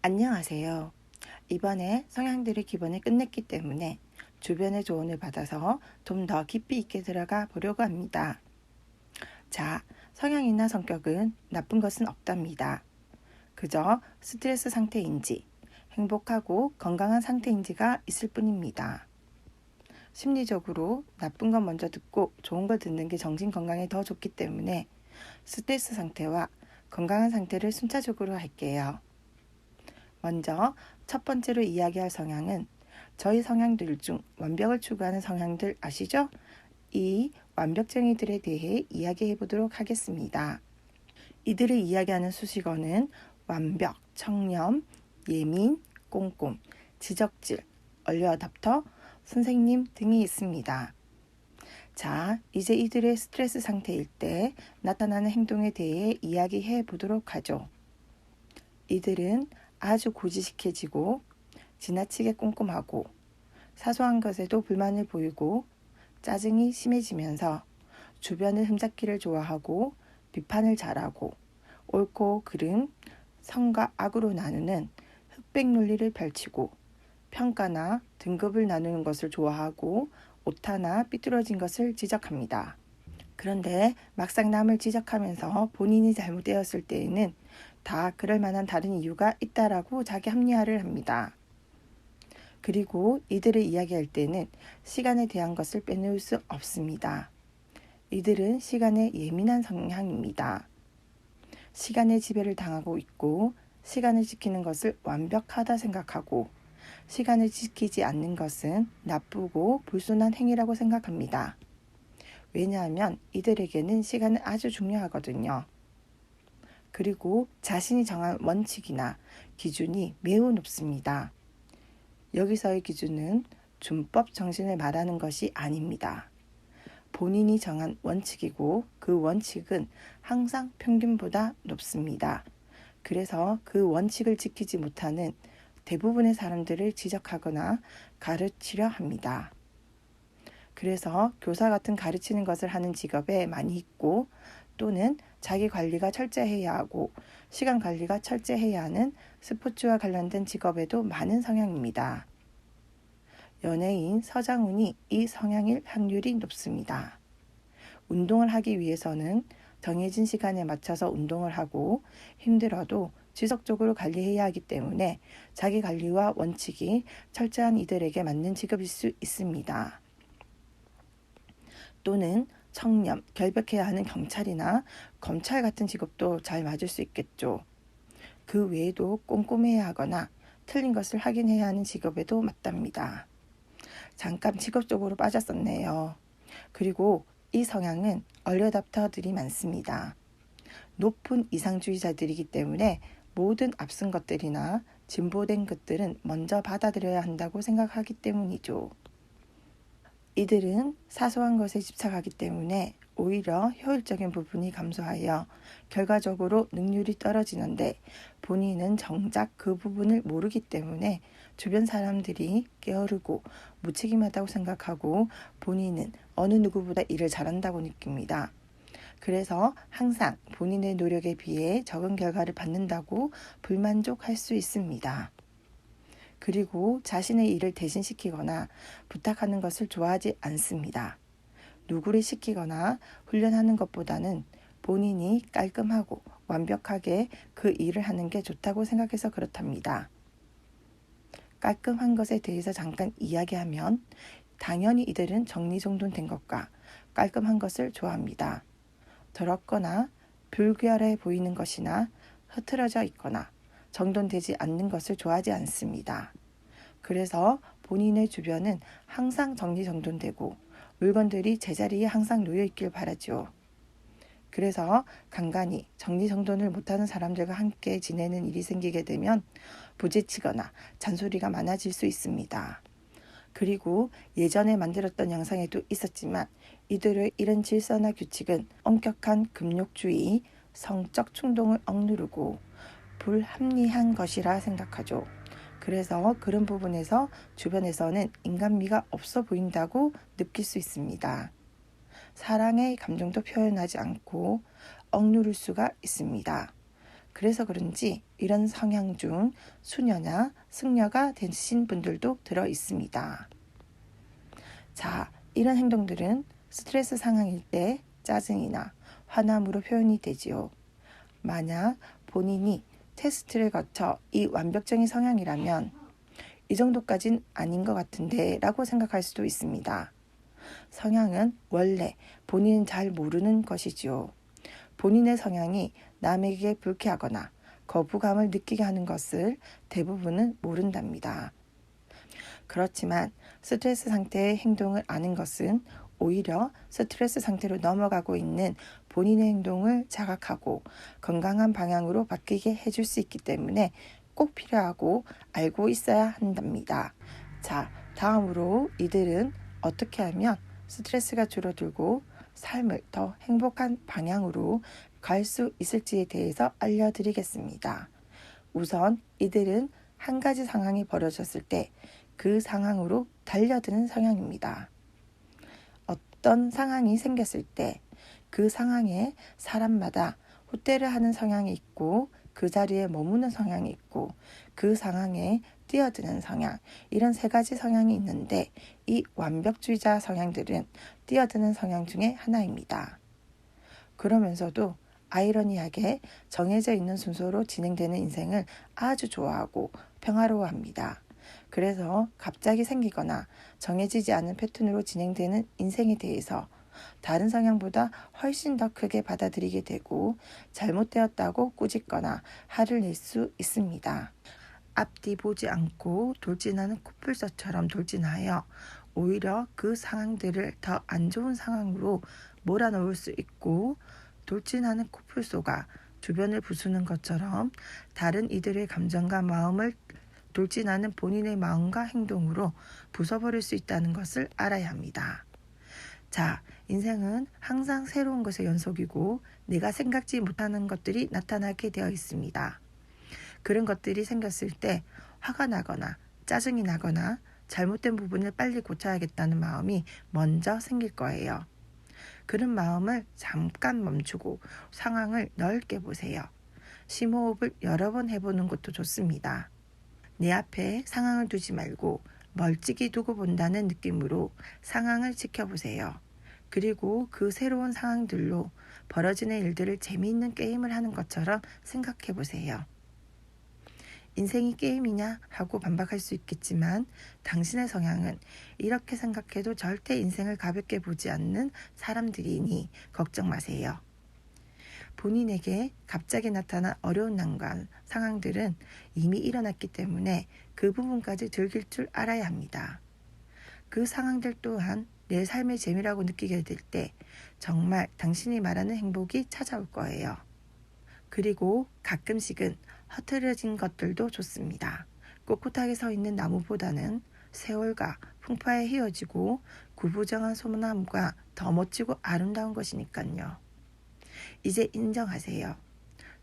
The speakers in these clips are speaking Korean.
안녕하세요. 이번에 성향들의 기본을 끝냈기 때문에 주변의 조언을 받아서 좀 더 깊이 있게 들어가 보려고 합니다. 자, 성향이나 성격은 나쁜 것은 없답니다. 그저 스트레스 상태인지 행복하고 건강한 상태인지가 있을 뿐입니다. 심리적으로 나쁜 것 먼저 듣고 좋은 걸 듣는 게 정신 건강에 더 좋기 때문에 스트레스 상태와 건강한 상태를 순차적으로 할게요. 먼저 첫 번째로 이야기할 성향은 저희 성향들 중 완벽을 추구하는 성향들 아시죠? 이 완벽쟁이들에 대해 이야기해 보도록 하겠습니다. 이들을 이야기하는 수식어는 완벽, 청렴, 예민, 꼼꼼, 지적질, 얼리어답터, 선생님 등이 있습니다. 자, 이제 이들의 스트레스 상태일 때 나타나는 행동에 대해 이야기해 보도록 하죠. 이들은 아주 고지식해지고 지나치게 꼼꼼하고 사소한 것에도 불만을 보이고 짜증이 심해지면서 주변을 흠잡기를 좋아하고 비판을 잘하고 옳고 그름, 선과 악으로 나누는 흑백 논리를 펼치고 평가나 등급을 나누는 것을 좋아하고 오타나 삐뚤어진 것을 지적합니다. 그런데 막상 남을 지적하면서 본인이 잘못되었을 때에는 다 그럴 만한 다른 이유가 있다라고 자기 합리화를 합니다. 그리고 이들을 이야기할 때는 시간에 대한 것을 빼놓을 수 없습니다. 이들은 시간에 예민한 성향입니다. 시간의 지배를 당하고 있고 시간을 지키는 것을 완벽하다 생각하고 시간을 지키지 않는 것은 나쁘고 불순한 행위라고 생각합니다. 왜냐하면 이들에게는 시간은 아주 중요하거든요. 그리고 자신이 정한 원칙이나 기준이 매우 높습니다. 여기서의 기준은 준법 정신을 말하는 것이 아닙니다. 본인이 정한 원칙이고 그 원칙은 항상 평균보다 높습니다. 그래서 그 원칙을 지키지 못하는 대부분의 사람들을 지적하거나 가르치려 합니다. 그래서 교사 같은 가르치는 것을 하는 직업에 많이 있고 또는 자기 관리가 철저해야 하고 시간 관리가 철저해야 하는 스포츠와 관련된 직업에도 많은 성향입니다. 연예인 서장훈이 이 성향일 확률이 높습니다. 운동을 하기 위해서는 정해진 시간에 맞춰서 운동을 하고 힘들어도 지속적으로 관리해야 하기 때문에 자기 관리와 원칙이 철저한 이들에게 맞는 직업일 수 있습니다. 또는 청렴, 결백해야 하는 경찰이나 검찰 같은 직업도 잘 맞을 수 있겠죠. 그 외에도 꼼꼼해야 하거나 틀린 것을 확인해야 하는 직업에도 맞답니다. 잠깐 직업적으로 빠졌었네요. 그리고 이 성향은 얼리어답터들이 많습니다. 높은 이상주의자들이기 때문에 모든 앞선 것들이나 진보된 것들은 먼저 받아들여야 한다고 생각하기 때문이죠. 이들은 사소한 것에 집착하기 때문에 오히려 효율적인 부분이 감소하여 결과적으로 능률이 떨어지는데 본인은 정작 그 부분을 모르기 때문에 주변 사람들이 게으르고 무책임하다고 생각하고 본인은 어느 누구보다 일을 잘한다고 느낍니다. 그래서 항상 본인의 노력에 비해 적은 결과를 받는다고 불만족할 수 있습니다. 그리고 자신의 일을 대신시키거나 부탁하는 것을 좋아하지 않습니다. 누구를 시키거나 훈련하는 것보다는 본인이 깔끔하고 완벽하게 그 일을 하는 게 좋다고 생각해서 그렇답니다. 깔끔한 것에 대해서 잠깐 이야기하면 당연히 이들은 정리정돈된 것과 깔끔한 것을 좋아합니다. 더럽거나 불결해 보이는 것이나 흐트러져 있거나 정돈되지 않는 것을 좋아하지 않습니다. 그래서 본인의 주변은 항상 정리정돈되고 물건들이 제자리에 항상 놓여있길 바라죠. 그래서 간간히 정리정돈을 못하는 사람들과 함께 지내는 일이 생기게 되면 부딪히거나 잔소리가 많아질 수 있습니다. 그리고 예전에 만들었던 영상에도 있었지만 이들의 이런 질서나 규칙은 엄격한 금욕주의, 성적 충동을 억누르고 불합리한 것이라 생각하죠. 그래서 그런 부분에서 주변에서는 인간미가 없어 보인다고 느낄 수 있습니다. 사랑의 감정도 표현하지 않고 억누를 수가 있습니다. 그래서 그런지 이런 성향 중 수녀나 승려가 되신 분들도 들어 있습니다. 자, 이런 행동들은 스트레스 상황일 때 짜증이나 화남으로 표현이 되지요. 만약 본인이 테스트를 거쳐 이 완벽적인 성향이라면 이 정도까진 아닌 것 같은데 라고 생각할 수도 있습니다. 성향은 원래 본인은 잘 모르는 것이지요. 본인의 성향이 남에게 불쾌하거나 거부감을 느끼게 하는 것을 대부분은 모른답니다. 그렇지만 스트레스 상태의 행동을 아는 것은 오히려 스트레스 상태로 넘어가고 있는 본인의 행동을 자각하고 건강한 방향으로 바뀌게 해줄 수 있기 때문에 꼭 필요하고 알고 있어야 한답니다. 자, 다음으로 이들은 어떻게 하면 스트레스가 줄어들고 삶을 더 행복한 방향으로 갈 수 있을지에 대해서 알려드리겠습니다. 우선 이들은 한 가지 상황이 벌어졌을 때 그 상황으로 달려드는 성향입니다. 어떤 상황이 생겼을 때 그 상황에 사람마다 호되를 하는 성향이 있고 그 자리에 머무는 성향이 있고 그 상황에 뛰어드는 성향, 이런 세 가지 성향이 있는데 이 완벽주의자 성향들은 뛰어드는 성향 중에 하나입니다. 그러면서도 아이러니하게 정해져 있는 순서로 진행되는 인생을 아주 좋아하고 평화로워합니다. 그래서 갑자기 생기거나 정해지지 않은 패턴으로 진행되는 인생에 대해서 다른 성향보다 훨씬 더 크게 받아들이게 되고 잘못되었다고 꾸짖거나 화를 낼 수 있습니다. 앞뒤 보지 않고 돌진하는 코뿔소처럼 돌진하여 오히려 그 상황들을 더 안 좋은 상황으로 몰아넣을 수 있고 돌진하는 코뿔소가 주변을 부수는 것처럼 다른 이들의 감정과 마음을 돌진하는 본인의 마음과 행동으로 부숴버릴 수 있다는 것을 알아야 합니다. 자, 인생은 항상 새로운 것의 연속이고 내가 생각지 못하는 것들이 나타나게 되어 있습니다. 그런 것들이 생겼을 때 화가 나거나 짜증이 나거나 잘못된 부분을 빨리 고쳐야겠다는 마음이 먼저 생길 거예요. 그런 마음을 잠깐 멈추고 상황을 넓게 보세요. 심호흡을 여러 번 해보는 것도 좋습니다. 내 앞에 상황을 두지 말고 멀찍이 두고 본다는 느낌으로 상황을 지켜보세요. 그리고 그 새로운 상황들로 벌어지는 일들을 재미있는 게임을 하는 것처럼 생각해 보세요. 인생이 게임이냐 하고 반박할 수 있겠지만 당신의 성향은 이렇게 생각해도 절대 인생을 가볍게 보지 않는 사람들이니 걱정 마세요. 본인에게 갑자기 나타난 어려운 난관, 상황들은 이미 일어났기 때문에 그 부분까지 즐길 줄 알아야 합니다. 그 상황들 또한 내 삶의 재미라고 느끼게 될 때 정말 당신이 말하는 행복이 찾아올 거예요. 그리고 가끔씩은 흐트러진 것들도 좋습니다. 꼿꼿하게 서 있는 나무보다는 세월과 풍파에 휘어지고 구부정한 소나무가 더 멋지고 아름다운 것이니까요. 이제 인정하세요.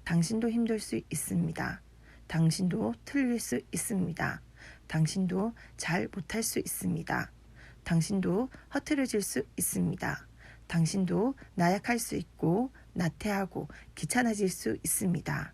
당신도 힘들 수 있습니다. 당신도 틀릴 수 있습니다. 당신도 잘 못할 수 있습니다. 당신도 허트러질 수 있습니다. 당신도 나약할 수 있고 나태하고 귀찮아질 수 있습니다.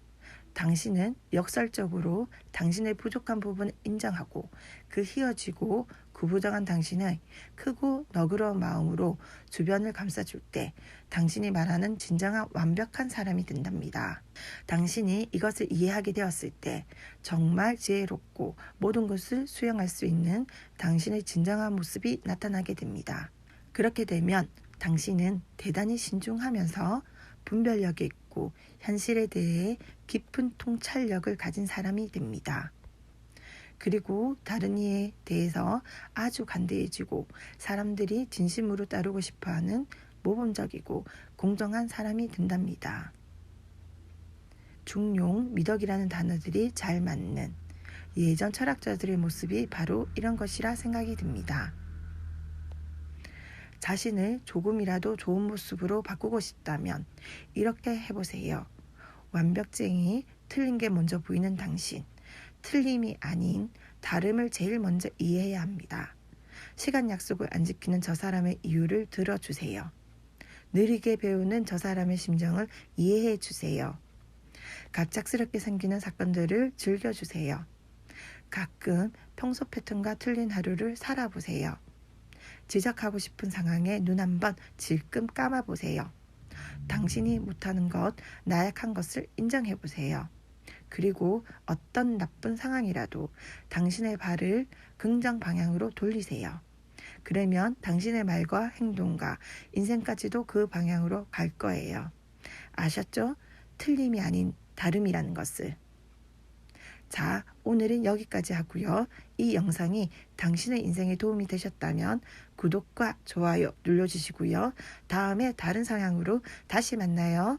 당신은 역설적으로 당신의 부족한 부분을 인정하고 그 휘어지고 구부정한 당신의 크고 너그러운 마음으로 주변을 감싸줄 때 당신이 말하는 진정한 완벽한 사람이 된답니다. 당신이 이것을 이해하게 되었을 때 정말 지혜롭고 모든 것을 수용할 수 있는 당신의 진정한 모습이 나타나게 됩니다. 그렇게 되면 당신은 대단히 신중하면서 분별력이 있고 현실에 대해 깊은 통찰력을 가진 사람이 됩니다. 그리고 다른 이에 대해서 아주 간대해지고 사람들이 진심으로 따르고 싶어하는 모범적이고 공정한 사람이 된답니다. 중용, 미덕이라는 단어들이 잘 맞는 예전 철학자들의 모습이 바로 이런 것이라 생각이 듭니다. 자신을 조금이라도 좋은 모습으로 바꾸고 싶다면 이렇게 해보세요. 완벽쟁이, 틀린 게 먼저 보이는 당신, 틀림이 아닌 다름을 제일 먼저 이해해야 합니다. 시간 약속을 안 지키는 저 사람의 이유를 들어주세요. 느리게 배우는 저 사람의 심정을 이해해 주세요. 갑작스럽게 생기는 사건들을 즐겨주세요. 가끔 평소 패턴과 틀린 하루를 살아보세요. 지적하고 싶은 상황에 눈 한번 질끔 감아보세요. 당신이 못하는 것, 나약한 것을 인정해보세요. 그리고 어떤 나쁜 상황이라도 당신의 발을 긍정 방향으로 돌리세요. 그러면 당신의 말과 행동과 인생까지도 그 방향으로 갈 거예요. 아셨죠? 틀림이 아닌 다름이라는 것을. 자, 오늘은 여기까지 하고요. 이 영상이 당신의 인생에 도움이 되셨다면 구독과 좋아요 눌러주시고요. 다음에 다른 성향으로 다시 만나요.